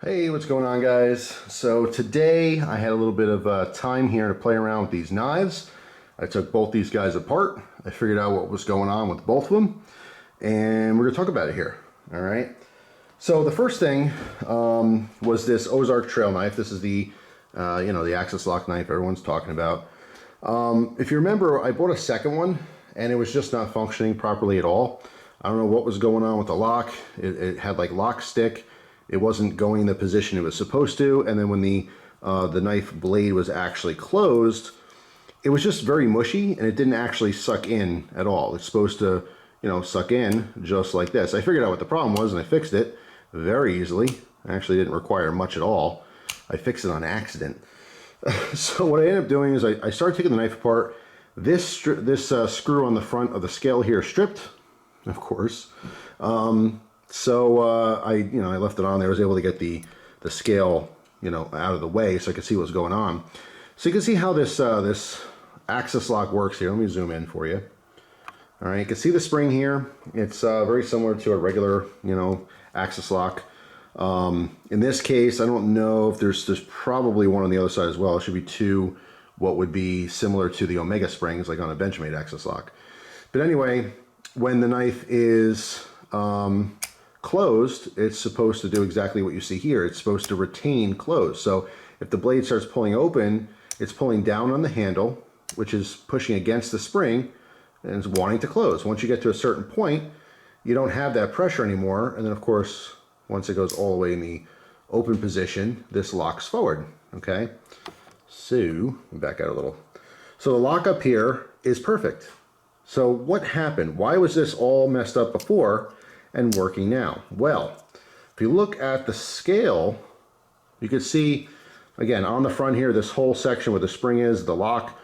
Hey, what's going on, guys? So today I had a little bit of time here to play around with these knives. I took both these guys apart. I figured out what was going on with both of them, and we're gonna talk about it here. All right. So the first thing was this Ozark Trail knife. This is the the axis lock knife everyone's talking about. If you remember, I bought a second one, and it was just not functioning properly at all. I don't know what was going on with the lock. It had like lock stick. It wasn't going the position it was supposed to, and then when the knife blade was actually closed, it was just very mushy, and it didn't actually suck in at all. It's supposed to, suck in just like this. I figured out what the problem was, and I fixed it very easily. I actually didn't require much at all. I fixed it on accident. So what I ended up doing is I started taking the knife apart. This screw on the front of the scale here stripped, of course. I left it on there. I was able to get the scale, out of the way so I could see what's going on. So you can see how this axis lock works here. Let me zoom in for you. All right, you can see the spring here. It's very similar to a regular, axis lock. In this case, I don't know if there's probably one on the other side as well. It should be two, what would be similar to the Omega springs, like on a Benchmade axis lock. But anyway, when the knife is closed, it's supposed to do exactly what you see here. It's supposed to retain closed. So if the blade starts pulling open, it's pulling down on the handle, which is pushing against the spring and is wanting to close. Once you get to a certain point, you don't have that pressure anymore. And then of course, once it goes all the way in the open position, this locks forward, okay? So, back out a little. So the lock up here is perfect. So what happened? Why was this all messed up before and working now? Well, if you look at the scale, you can see, again, on the front here, this whole section where the spring is, the lock,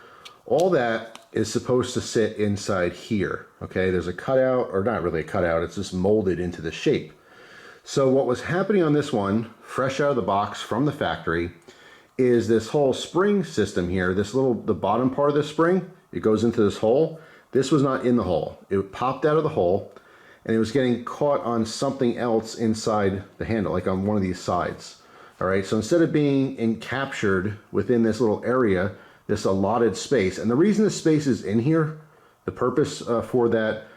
all that is supposed to sit inside here, okay? There's a cutout, or not really a cutout, it's just molded into the shape. So what was happening on this one, fresh out of the box from the factory, is this whole spring system here, the bottom part of this spring, it goes into this hole. This was not in the hole. It popped out of the hole, and it was getting caught on something else inside the handle, like on one of these sides. All right, so instead of being encaptured within this little area, this allotted space, and the reason the space is in here, the purpose for that,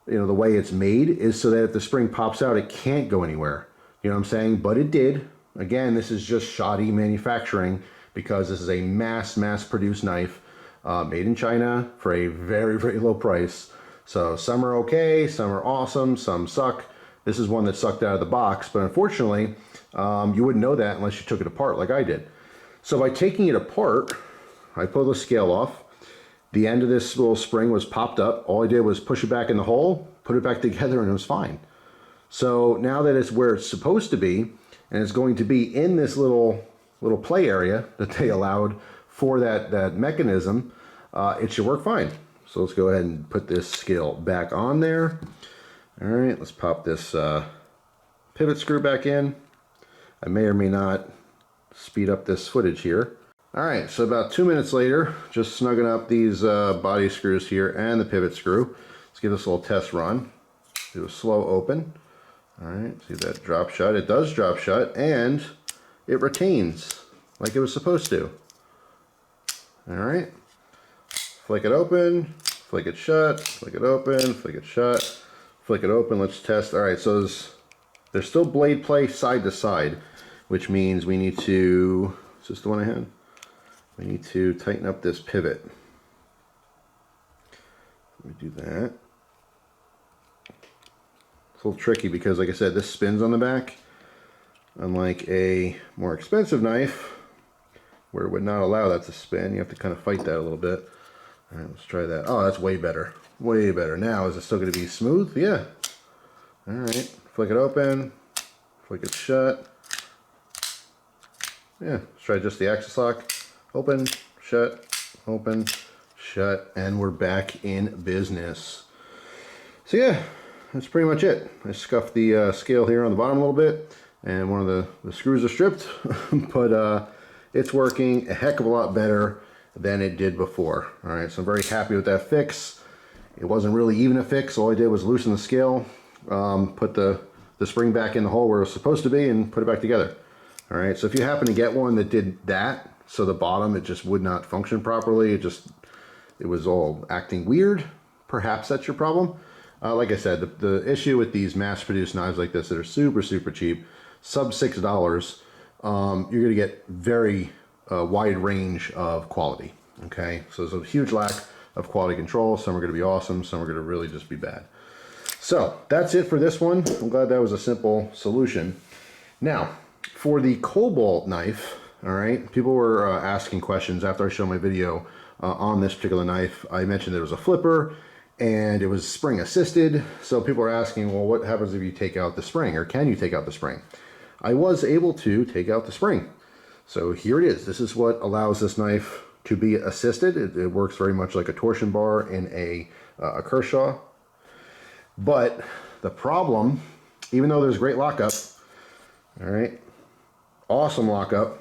the way it's made, is so that if the spring pops out, it can't go anywhere. You know what I'm saying? But it did. Again, this is just shoddy manufacturing because this is a mass-produced knife made in China for a very, very low price. So some are okay, some are awesome, some suck. This is one that sucked out of the box, but unfortunately, you wouldn't know that unless you took it apart like I did. So by taking it apart, I pulled the scale off. The end of this little spring was popped up. All I did was push it back in the hole, put it back together, and it was fine. So now that it's where it's supposed to be, and it's going to be in this little play area that they allowed for that mechanism, it should work fine. So let's go ahead and put this scale back on there. All right, let's pop this pivot screw back in. I may or may not speed up this footage here. All right, so about 2 minutes later, just snugging up these body screws here and the pivot screw. Let's give this a little test run. Do a slow open. All right, see that drop shut? It does drop shut, and it retains like it was supposed to. All right, flick it open, flick it shut, flick it open, flick it shut, flick it open. Let's test. All right, so there's still blade play side to side, which means we need to, is this the one I had? We need to tighten up this pivot. Let me do that. It's a little tricky because, like I said, this spins on the back. Unlike a more expensive knife, where it would not allow that to spin, you have to kind of fight that a little bit. All right, let's try that. Oh, that's way better. Way better. Now, is it still going to be smooth? Yeah. All right, flick it open, flick it shut. Yeah, let's try just the axis lock. Open, shut, and we're back in business. So yeah, that's pretty much it. I scuffed the scale here on the bottom a little bit, and one of the screws are stripped, but it's working a heck of a lot better than it did before. All right, so I'm very happy with that fix. It wasn't really even a fix. All I did was loosen the scale, put the spring back in the hole where it was supposed to be, and put it back together. All right, so if you happen to get one that did that, so the bottom, it just would not function properly, it was all acting weird, perhaps that's your problem. Like I said, the issue with these mass-produced knives like this that are super, super cheap, sub $6, you're going to get very wide range of quality, okay? So there's a huge lack of quality control. Some are going to be awesome, some are going to really just be bad. So that's it for this one. I'm glad that was a simple solution. Now, for the Cobalt knife, all right, people were asking questions after I showed my video on this particular knife. I mentioned there was a flipper and it was spring assisted. So people are asking, well, what happens if you take out the spring, or can you take out the spring? I was able to take out the spring. So here it is. This is what allows this knife to be assisted. It works very much like a torsion bar in a Kershaw. But the problem, even though there's great lockup, all right, awesome lockup,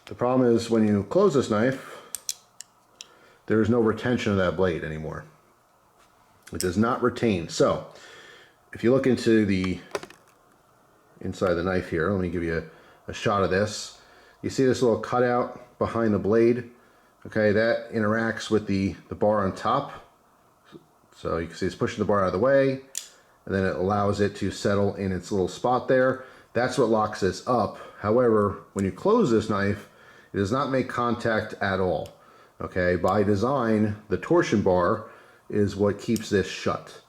the problem is when you close this knife, there's no retention of that blade anymore. It does not retain. So if you look into the inside the knife here, let me give you a shot of this. You see this little cutout behind the blade? Okay, that interacts with the bar on top. So you can see it's pushing the bar out of the way, and then it allows it to settle in its little spot there. That's what locks this up. However, when you close this knife, it does not make contact at all. Okay, by design, the torsion bar is what keeps this shut.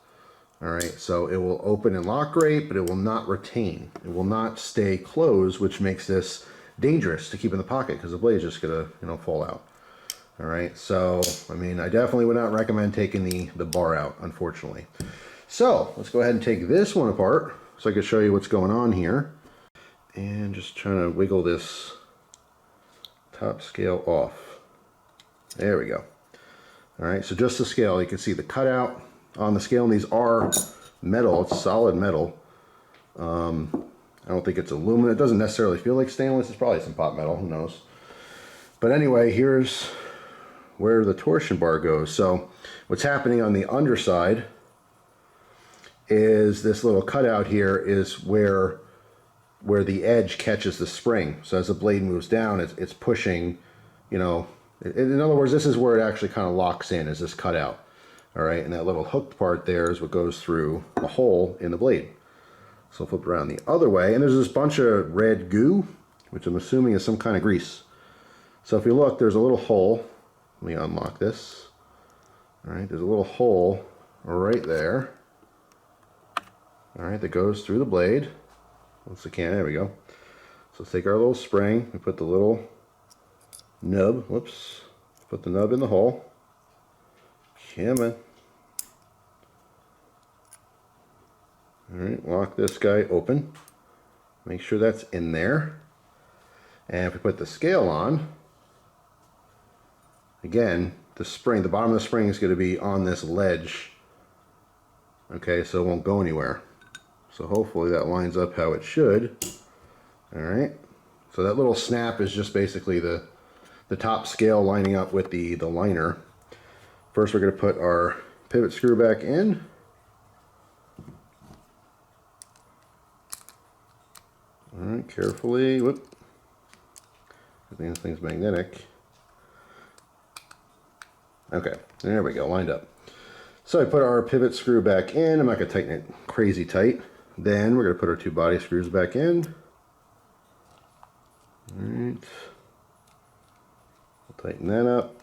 All right, so it will open and lock great, but it will not retain. It will not stay closed, which makes this dangerous to keep in the pocket because the blade is just gonna, fall out. All right, so I mean, I definitely would not recommend taking the bar out, unfortunately. So let's go ahead and take this one apart so I can show you what's going on here. And just trying to wiggle this top scale off. There we go. All right, so just the scale, you can see the cutout on the scale, and these are metal. It's solid metal. I don't think it's aluminum. It doesn't necessarily feel like stainless. It's probably some pot metal, who knows. But anyway, here's where the torsion bar goes. So what's happening on the underside is this little cutout here is where the edge catches the spring. So as the blade moves down, it's pushing, in other words, this is where it actually kind of locks in, is this cutout. All right, and that little hooked part there is what goes through a hole in the blade. So I'll flip it around the other way, and there's this bunch of red goo, which I'm assuming is some kind of grease. So if you look, there's a little hole. Let me unlock this. All right, there's a little hole right there. All right, that goes through the blade. Once again, there we go. So let's take our little spring, we put the little nub, put the nub in the hole. Come on. All right, lock this guy open. Make sure that's in there. And if we put the scale on, again, the spring, the bottom of the spring is going to be on this ledge. Okay, so it won't go anywhere. So hopefully that lines up how it should. All right. So that little snap is just basically the top scale lining up with the liner. First, we're going to put our pivot screw back in. All right, carefully. Whoop. I think this thing's magnetic. Okay, there we go, lined up. So I put our pivot screw back in. I'm not going to tighten it crazy tight. Then we're going to put our two body screws back in. All right. We'll tighten that up.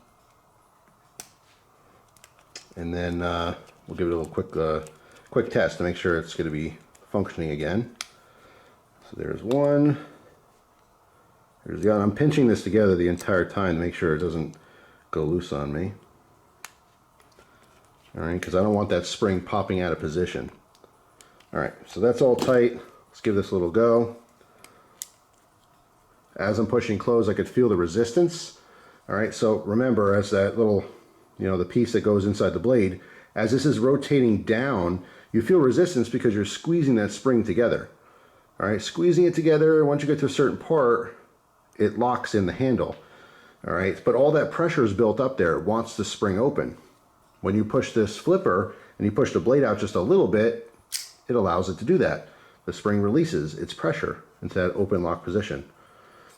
And then we'll give it a little quick test to make sure it's going to be functioning again. So there's one. There's the other. I'm pinching this together the entire time to make sure it doesn't go loose on me. All right, because I don't want that spring popping out of position. All right, so that's all tight. Let's give this a little go. As I'm pushing close, I could feel the resistance. All right, so remember, as that little, the piece that goes inside the blade, as this is rotating down, you feel resistance because you're squeezing that spring together. All right, squeezing it together, once you get to a certain part, it locks in the handle. All right, but all that pressure is built up there. It wants the spring open. When you push this flipper and you push the blade out just a little bit, it allows it to do that. The spring releases its pressure into that open lock position.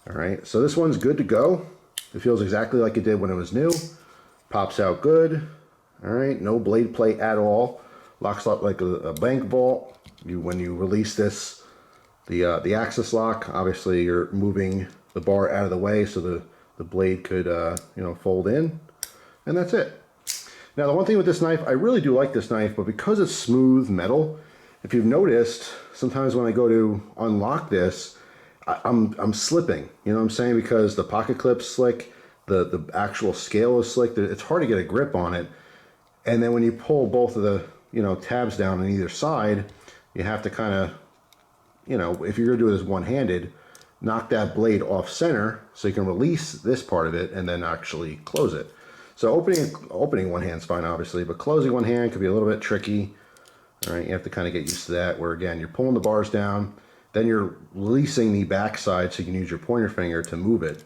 All right, so this one's good to go. It feels exactly like it did when it was new. Pops out good. All right, no blade play at all. Locks up like a bank vault. When you release this, the axis lock, obviously you're moving the bar out of the way so the blade could you know, fold in, and that's it. Now the one thing with this knife, I really do like this knife, but because it's smooth metal, if you've noticed, sometimes when I go to unlock this, I'm slipping, you know what I'm saying? Because the pocket clip's slick, the actual scale is slick, it's hard to get a grip on it. And then when you pull both of the, you know, tabs down on either side, you have to kind of, you know, if you're gonna do this one-handed, knock that blade off center so you can release this part of it and then actually close it. So opening one hand's fine, obviously, but closing one hand could be a little bit tricky. All right, you have to kind of get used to that, where again, you're pulling the bars down, then you're releasing the backside so you can use your pointer finger to move it.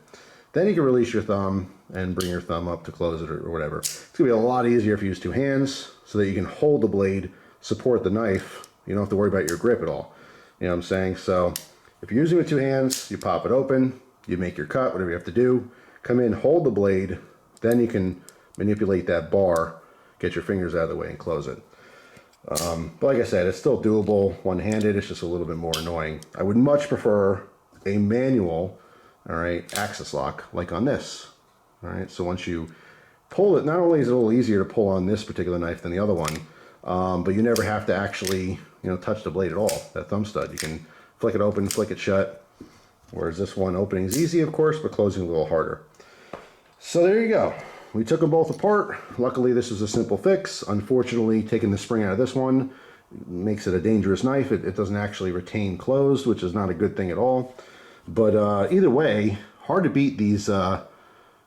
Then you can release your thumb and bring your thumb up to close it or whatever. It's gonna be a lot easier if you use two hands so that you can hold the blade, support the knife. You don't have to worry about your grip at all. You know what I'm saying? So if you're using with two hands, you pop it open, you make your cut, whatever you have to do, come in, hold the blade, then you can manipulate that bar, get your fingers out of the way and close it. But like I said, it's still doable one-handed. It's just a little bit more annoying. I would much prefer a manual, all right, axis lock like on this. All right, so once you pull it, not only is it a little easier to pull on this particular knife than the other one, but you never have to actually, you know, touch the blade at all. That thumb stud, you can flick it open, flick it shut. Whereas this one, opening is easy, of course, but closing a little harder. So there you go. We took them both apart. Luckily, this was a simple fix. Unfortunately, taking the spring out of this one makes it a dangerous knife. It doesn't actually retain closed, which is not a good thing at all. But either way, hard to beat these, you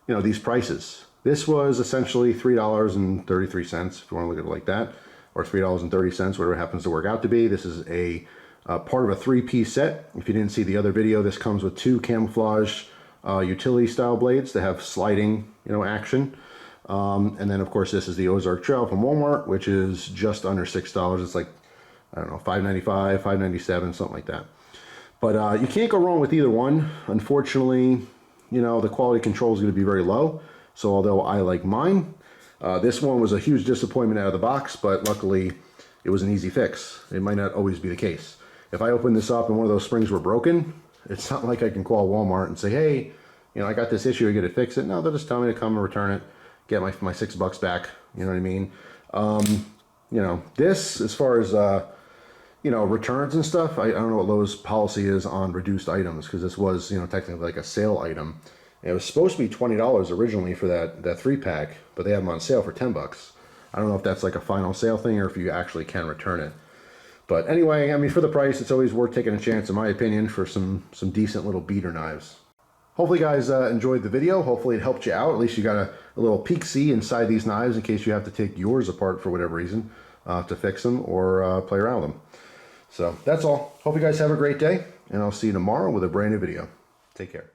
know, these prices. This was essentially $3.33, if you want to look at it like that, or $3.30, whatever it happens to work out to be. This is a part of a three-piece set. If you didn't see the other video, this comes with two camouflage utility style blades that have sliding, you know, action. And then of course this is the Ozark Trail from Walmart, which is just under $6. It's like, I don't know, $5.95, $5.97, something like that. But you can't go wrong with either one. Unfortunately, you know, the quality control is going to be very low. So although I like mine, this one was a huge disappointment out of the box, but luckily it was an easy fix. It might not always be the case. If I open this up and one of those springs were broken, it's not like I can call Walmart and say, hey, you know, I got this issue, I get to fix it. No, they'll just tell me to come and return it, get my $6 back. You know what I mean? You know, this, as far as, you know, returns and stuff, I don't know what Lowe's policy is on reduced items, because this was, you know, technically like a sale item. And it was supposed to be $20 originally for that 3-pack, but they have them on sale for $10. I don't know if that's like a final sale thing or if you actually can return it. But anyway, I mean, for the price, it's always worth taking a chance, in my opinion, for some decent little beater knives. Hopefully you guys enjoyed the video. Hopefully it helped you out. At least you got a little peek-see inside these knives in case you have to take yours apart for whatever reason to fix them or play around with them. So that's all. Hope you guys have a great day, and I'll see you tomorrow with a brand new video. Take care.